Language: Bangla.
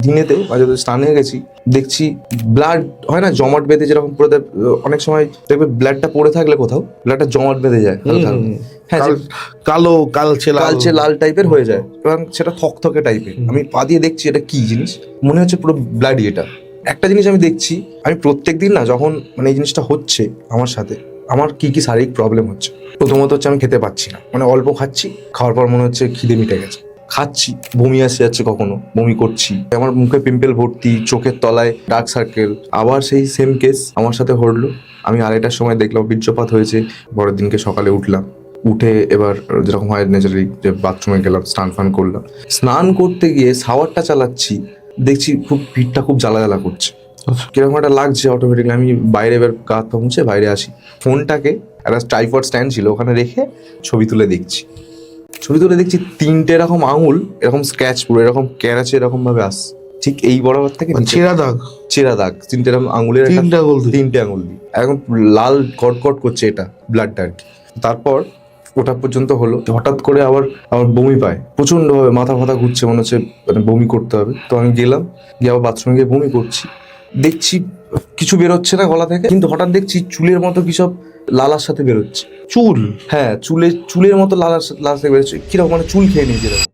দিনেতে মাঝে মাঝে স্নানে গেছি, দেখছি ব্লাড হয় না জমাট বেঁধে, যেরকম পড়ে অনেক সময় দেখবে ব্লাডটা পড়ে থাকলে কোথাও ব্লাডটা জমাট বেঁধে যায় হালকা হালকা। হ্যাঁ, কালো কালচে কালচে লাল টাইপের হয়ে যায় এবং সেটা থকথকে টাইপের। আমি পা দিয়ে দেখছি এটা কি জিনিস, মনে হচ্ছে পুরো ব্লাডি। এটা একটা জিনিস আমি দেখছি, আমি প্রত্যেকদিন না যখন মানে এই জিনিসটা হচ্ছে আমার সাথে, আমার কি কি শারীরিক প্রবলেম হচ্ছে। প্রথমত হচ্ছে আমি খেতে পাচ্ছি না, মানে অল্প খাচ্ছি, খাওয়ার পর মনে হচ্ছে খিদে মিটে গেছে। খাচ্ছি, বমি আসে যাচ্ছে, কখনো বমি করছি, আমার মুখে পিম্পল ভর্তি, চোখের তলায় ডার্ক সার্কেল। আবার সেই সেম কেস আমার সাথে হলো। আমি আড়াইটার সময় দেখলাম বীর্যপাত হয়েছে। পরের দিনকে সকালে উঠলাম, উঠে এবার যেরকম হয় ন্যাচারালি যে বাথরুমে গেলাম, স্নান ফান করলাম। স্নান করতে গিয়ে শাওয়ারটা চালাচ্ছি, দেখছি খুব পিঠটা খুব জ্বালা জ্বালা করছে, কিরকম একটা লাগছে অটোমেটিকলি। আমি বাইরে এবার গা হাত পা মুছে বাইরে আসি, ফোনটাকে একটা ট্রাইপড স্ট্যান্ড ছিল ওখানে রেখে ছবি তুলে দেখছি। ছবি তুলে দেখছি 3টে এরকম আঙুল এরকম স্ক্র্যাচ, পুরো এরকম ক্যারাচে এরকম ভাবে আসছে, ঠিক এই বরাবর থেকে ছেঁড়া দাগ, চেরা দাগ। 3টে এরকম আঙুলের, 3টে আঙুল দিয়ে। 3টে আঙুল দিয়ে এখন লাল কটকট করছে, এটা ব্লাডটা আর কি। তারপর ওটা পর্যন্ত হলো, হঠাৎ করে আবার আমার বমি পায় প্রচন্ড ভাবে, মাথা ফাথা ঘুরছে, মনে হচ্ছে মানে বমি করতে হবে। তো আমি গেলাম, গিয়ে আবার বাথরুমে গিয়ে বমি করছি, দেখছি কিছু বেরোচ্ছে না গলা থেকে, কিন্তু হঠাৎ দেখছি চুলের মতো কি সব লালার সাথে বেরোচ্ছে। চুল, হ্যাঁ, চুলের মতো লালার সাথে বেরোচ্ছে, কিরকম মানে চুল খেয়ে নিয়েছে এরকম।